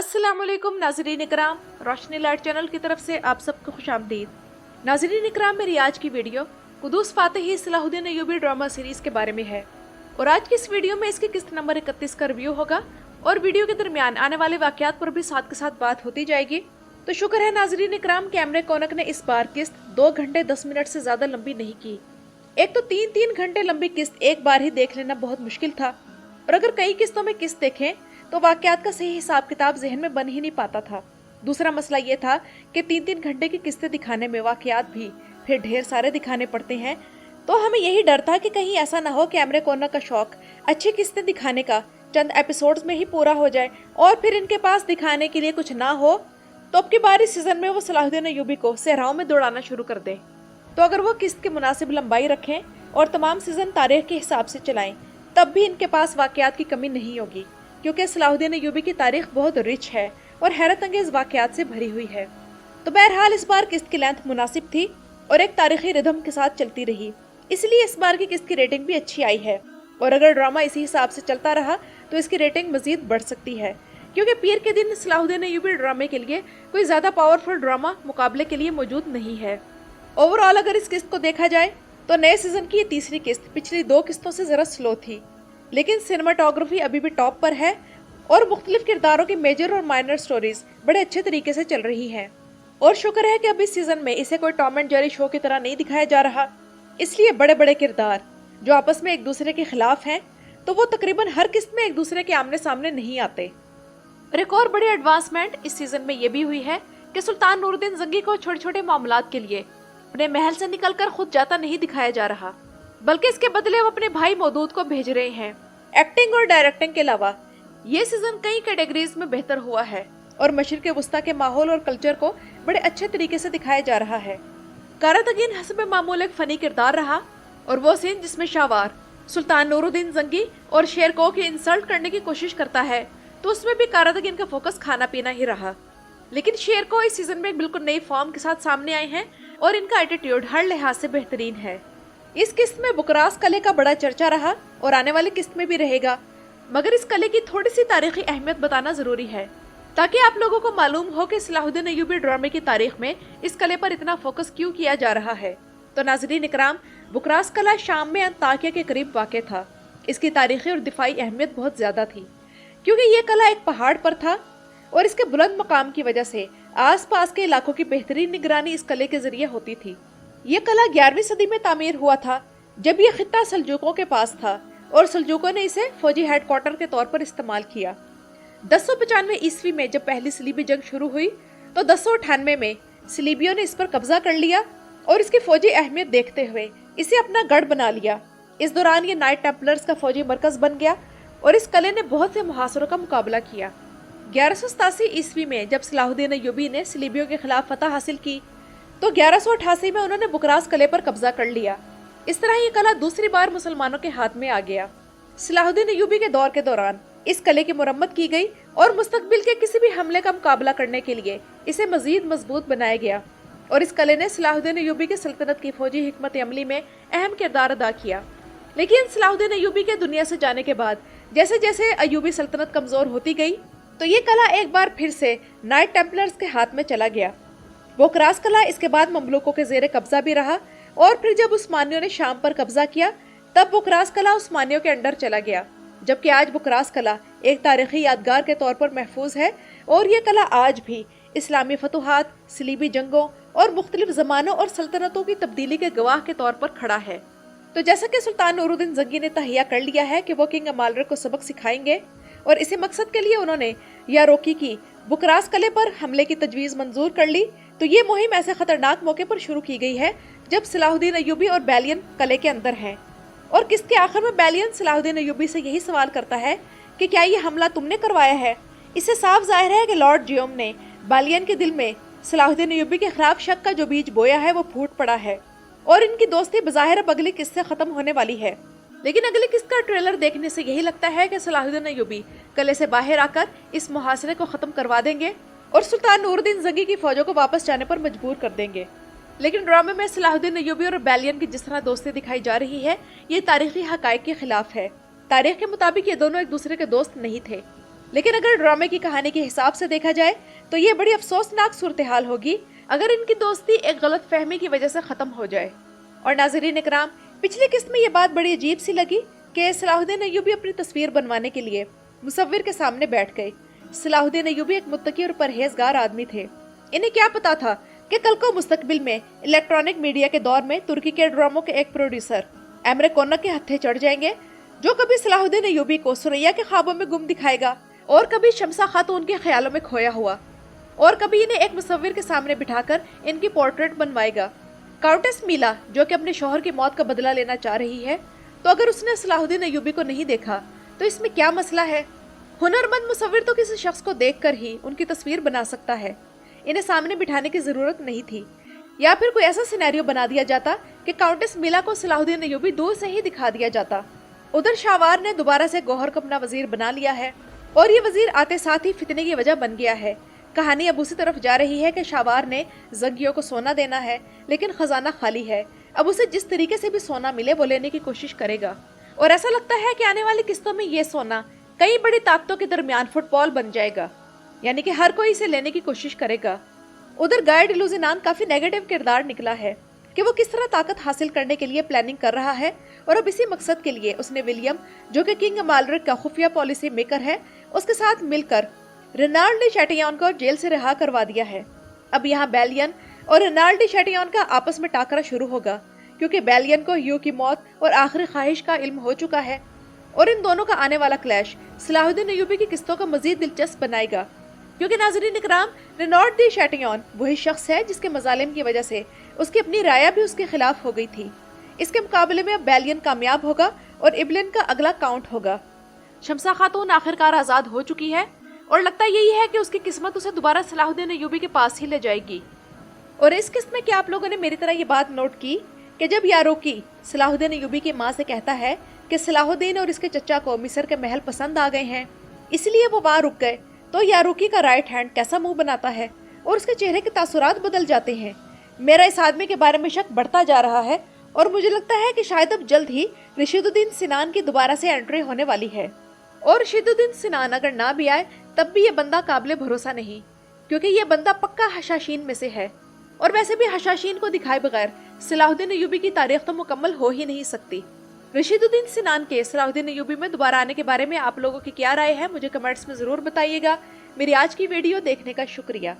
अस्सलाम वालेकुम नाज़रीन इकराम, रोशनी लाइट चैनल की तरफ से आप सबको खुशामदीद। नाज़रीन इकराम, मेरी आज की video Kudus Fatihi Salahuddin Ayyubi drama series के बारे में है और आज की इस वीडियो में इसकी किस्त नंबर 31 का रिव्यू होगा और वीडियो के दरमियान आने वाले वाक़यात पर भी साथ के साथ बात होती जाएगी। तो शुक्र है नाज़रीन इकराम, कैमरे कोनक ने इस बार किस्त 2 घंटे 10 मिनट से ज़्यादा लंबी नहीं की। एक तो 3-3 घंटे लंबी किस्त एक बार ही देख लेना बहुत मुश्किल था और अगर कई किस्तों में किस्त देखें तो वाक़यात का सही हिसाब किताब जहन में बन ही नहीं पाता था। दूसरा मसला ये था कि 3-3 घंटे की किस्तें दिखाने में वाक़यात भी फिर ढेर सारे दिखाने पड़ते हैं, तो हमें यही डर था कि कहीं ऐसा ना हो कैमरे कोनर का शौक अच्छी किस्तें दिखाने का चंद एपिसोड्स में ही पूरा हो जाए और फिर इनके पास दिखाने के लिए कुछ ना हो तो अब की बार इस सीजन में वो सलाहुद्दीन अय्यूबी को सहराओं में दौड़ाना शुरू कर दें। तो अगर वो किस्त की मुनासिब लंबाई रखें और तमाम सीजन तारीख के हिसाब से चलाएं तब भी इनके पास वाक़यात की कमी नहीं होगी, क्योंकि सलाहुद्दीन अय्यूबी की तारीख बहुत रिच है और हैरत अंगेज वाक़यात से भरी हुई है। तो बहरहाल इस बार किस्त की लेंथ मुनासिब थी और एक तारीखी रिदम के साथ चलती रही, इसलिए इस बार की किस्त की रेटिंग भी अच्छी आई है और अगर ड्रामा इसी हिसाब से चलता रहा तो इसकी रेटिंग मजीद बढ़ सकती है, क्योंकि पीर के दिन सलाहुद्दीन अय्यूबी ड्रामे के लिए कोई ज़्यादा पावरफुल ड्रामा मुकाबले के लिए मौजूद नहीं है। ओवरऑल अगर इस किस्त को देखा जाए तो नए सीजन की ये तीसरी किस्त पिछली 2 किस्तों से ज़रा स्लो थी, लेकिन सिनेमाटोग्राफी अभी भी टॉप पर है और मुख्तलिफ किरदारों की मेजर और माइनर स्टोरीज बड़े अच्छे तरीके से चल रही हैं। और शुक्र है कि अब इस सीजन में इसे कोई टॉम एंड जेरी शो की तरह नहीं दिखाया जा रहा, इसलिए बड़े बड़े किरदार जो आपस में एक दूसरे के खिलाफ हैं तो वो तकरीबन हर किस्त में एक दूसरे के आमने सामने नहीं आते। और एक और बड़ी एडवांसमेंट इस सीजन में ये भी हुई है कि सुल्तान नूरुद्दीन जंगी को छोटे छोटे मामलात के लिए अपने महल से निकलकर खुद जाता नहीं दिखाया जा रहा, बल्कि इसके बदले वो अपने भाई मौदूद को भेज रहे हैं। एक्टिंग और डायरेक्टिंग के अलावा ये सीजन कई कैटेगरीज में बेहतर हुआ है और मशरिक वस्ता के माहौल और कल्चर को बड़े अच्छे तरीके से दिखाया जा रहा है। कारतगीन हस्ब मामूल एक फनी किरदार रहा और वो सीन जिसमें शाहवार सुल्तान नूरुद्दीन जंगी और शेर को की इंसल्ट करने की कोशिश करता है तो उसमें भी कारतगीन का फोकस खाना पीना ही रहा, लेकिन शेर को इस सीजन में एक बिल्कुल नई फॉर्म के साथ सामने आए हैं और इनका एटीट्यूड हर लिहाज से बेहतरीन है। इस किस्त में बुकरास कले का बड़ा चर्चा रहा और आने वाली किस्त में भी रहेगा, मगर इस कले की थोड़ी सी तारीखी अहमियत बताना जरूरी है ताकि आप लोगों को मालूम हो कि सलाहुद्दीन अय्यूबी ड्रामे की तारीख में इस कले पर इतना फोकस क्यों किया जा रहा है। तो नाज़रीन इकराम, बुकरास कला शाम में अंताकिया के करीब वाक़ था। इसकी तारीखी और दिफाई अहमियत बहुत ज्यादा थी क्योंकि ये कला एक पहाड़ पर था और इसके बुलंद मकाम की वजह से आस पास के इलाकों की बेहतरीन निगरानी इस कले के जरिए होती थी। ये कला 11वीं सदी में तामीर हुआ था जब ये खित्ता सल्जूकों के पास था और सल्जूकों ने इसे फौजी हेडक्वार्टर के तौर पर इस्तेमाल किया। 1095 ईस्वी में जब पहली सलीबी जंग शुरू हुई तो 1098 में सलीबियों ने इस पर कब्जा कर लिया और इसकी फौजी अहमियत देखते हुए इसे अपना गढ़ बना लिया। इस दौरान ये नाइट टेम्पलर्स का फौजी मरकज बन गया और इस कले ने बहुत से मुहासरों का मुकाबला किया। 1187 ईस्वी में जब सलाहुद्दीन अय्यूबी ने सलीबियों के खिलाफ फतह हासिल की तो 1188 में उन्होंने बुकरास कले पर कब्जा कर लिया। इस तरह ये कला दूसरी बार मुसलमानों के हाथ में आ गया। सलाहुद्दीन अय्यूबी के दौर के दौरान इस कले की मुरम्मत की गई और मुस्तकबिल के किसी भी हमले का मुकाबला करने के लिए इसे मजीद मजबूत बनाया गया और इस कले ने सलाहुद्दीन अय्यूबी की सल्तनत की फौजी हिकमत अमली में अहम किरदार अदा किया। लेकिन सलाहुद्दीन अय्यूबी के दुनिया से जाने के बाद जैसे जैसे अय्यूबी सल्तनत कमजोर होती गई तो ये कला एक बार फिर से नाइट टेम्पलर्स के हाथ में चला गया। बुकरास कला इसके बाद ममलूकों के जेर कब्जा भी रहा और फिर जब उस्मानियों ने शाम पर कब्जा किया तब बुकरास कला उस्मानियों के अंडर चला गया, जबकि आज बुकरास कला एक तारीखी यादगार के तौर पर महफूज है और ये कला आज भी इस्लामी फतुहात, सलीबी जंगों और मुख्तलिफ ज़मानों और सल्तनतों की तब्दीली के गवाह के तौर पर खड़ा है। तो जैसा कि सुल्तान नूरुद्दीन जंगी ने तहिया कर लिया है कि वो किंग अमालर को सबक सिखाएंगे और इसी मकसद के लिए उन्होंने यारोकी की बुकरास कले पर हमले की तजवीज़ मंजूर कर ली, तो ये मुहिम ऐसे खतरनाक मौके पर शुरू की गई है जब सलाहुद्दीन अय्यूबी और बैलियन कले के अंदर हैं। और किस्त के आखिर में बैलियन सलाहुद्दीन अय्यूबी से यही सवाल करता है कि क्या ये हमला तुमने करवाया है। इससे साफ जाहिर है कि लॉर्ड जियोम ने बैलियन के दिल में सलाहुद्दीन अय्यूबी के खिलाफ शक का जो बीज बोया है वो फूट पड़ा है और इनकी दोस्ती बज़ाहिर अब अगली किस्त से खत्म होने वाली है। लेकिन अगली किस्त का ट्रेलर देखने से यही लगता है कि सलाहुद्दीन अय्यूबी कले से बाहर आकर इस मुहासरे को खत्म करवा देंगे और सुल्तान नूरुद्दीन जंगी की फौजों को वापस जाने पर मजबूर कर देंगे। लेकिन ड्रामे में सलाहुद्दीन अय्यूबी और बैलियन की जिस तरह दोस्ती दिखाई जा रही है ये तारीखी हकायक के खिलाफ है। तारीख के मुताबिक ये दोनों एक दूसरे के दोस्त नहीं थे लेकिन अगर ड्रामे की कहानी के हिसाब से देखा जाए तो ये बड़ी अफसोसनाक सूरत हाल होगी अगर इनकी दोस्ती एक गलत फहमी की वजह से खत्म हो जाए। और नाज़रीन इकराम, पिछली किस्त में ये बात बड़ी अजीब सी लगी कि सलाहुद्दीन अय्यूबी अपनी तस्वीर बनवाने के लिए मुसव्विर के सामने बैठ गए। सलाहुद्दीन अय्यूबी एक मुत्तकी और परहेजगार आदमी थे। इन्हें क्या पता था कि कल को मुस्तकबिल में इलेक्ट्रॉनिक मीडिया के दौर में तुर्की के ड्रामों के एक प्रोड्यूसर एमरे कोन्नक के हत्थे चढ़ जाएंगे, जो कभी सलाहुद्दीन अय्यूबी को सुरैया के ख्वाबों में गुम दिखाएगा और कभी शमसा खातून के ख्यालों में खोया हुआ, और कभी इन्हें एक मुसव्विर के सामने बिठाकर इनकी पोर्ट्रेट बनवाएगा। काउंटेस मीला जो कि अपने शौहर की मौत का बदला लेना चाह रही है, तो अगर उसने सलाहुद्दीन अय्यूबी को नहीं देखा तो इसमें क्या मसला है? हुनरमंद मुसव्विर तो किसी शख्स को देखकर ही उनकी तस्वीर बना सकता है, इन्हें सामने बिठाने की जरूरत नहीं थी। या फिर कोई ऐसा सिनेरियो बना दिया जाता कि काउंटेस मीला को सलाहुद्दीन अय्यूबी दूर से ही दिखा दिया जाता। उधर शाहवार ने दोबारा से गौहर को अपना वजीर बना लिया है और ये वजीर आते साथ ही फितने की वजह बन गया है। कहानी अब उसी तरफ जा रही है कि शाहवार ने जंगियों को सोना देना है, लेकिन खजाना खाली है। अब उसे जिस तरीके से भी सोना मिले वो लेने की कोशिश करेगा, और ऐसा लगता है कि आने वाली किस्तों में ये सोना कई बड़ी ताकतों के दरमियान फुटबॉल बन जाएगा, यानी कि हर कोई इसे लेने की कोशिश करेगा। उधर गाय डिलूजिनान काफी नेगेटिव किरदार निकला है कि वो किस तरह ताकत हासिल करने के लिए प्लानिंग कर रहा है, और अब इसी मकसद के लिए उसने विलियम, जो कि किंग अमालरिक का खुफिया पॉलिसी मेकर है, उसके साथ मिलकर रेनाल्ड डी चैटियन को जेल से रिहा करवा दिया है। अब यहाँ बेलियन और रेनाल्ड डी चैटियन का आपस में टाकरा शुरू होगा, क्योंकि बेलियन को ह्यू की मौत और आखिरी ख्वाहिश का इल्म हो चुका है, और इन दोनों का आने वाला क्लैश सलाहुद्दीन अय्यूबी की किस्तों को मजीद दिलचस्प बनाएगा। क्योंकि नाज़रीन इकराम, रेनाल्ड डी चैटियन वही शख्स है जिसके मजालिम की वजह से उसकी अपनी राया भी उसके खिलाफ हो गई थी। इसके मुकाबले में अब बेलियन कामयाब होगा और इब्लिन का अगला काउंट होगा। शमसा खातून आखिरकार आज़ाद हो चुकी है और लगता यही है कि उसकी किस्मत उसे दोबारा सलाहुद्दीन अय्यूबी के पास ही ले जाएगी। और इस किस्त में क्या आप लोगों ने मेरी तरह ये बात नोट की कि जब यारूकी सलाहुद्दीन अय्यूबी की माँ से कहता है कि सलाहुद्दीन और इसके चचा को मिस्र के महल पसंद आ गए हैं, इसलिए वो वहाँ रुक गए, तो यारूकी का राइट हैंड कैसा मुंह बनाता है और उसके चेहरे के तासुरात बदल जाते हैं। मेरा इस आदमी के बारे में शक बढ़ता जा रहा है और मुझे लगता है कि शायद अब जल्द ही रशीदुद्दीन सिनान की दोबारा से एंट्री होने वाली है। और रशीदुद्दीन सिनान अगर ना भी आए तब भी ये बंदा काबिले भरोसा नहीं, क्योंकि ये बंदा पक्का हशाशीन में से है, और वैसे भी हशाशीन को दिखाए बगैर सलाहुद्दीन अय्यूबी की तारीख तो मुकम्मल हो ही नहीं सकती। रशीदुद्दीन सिनान के सलाहुद्दीन अय्यूबी में दोबारा आने के बारे में आप लोगों की क्या राय है, मुझे कमेंट्स में जरूर बताइएगा। मेरी आज की वीडियो देखने का शुक्रिया।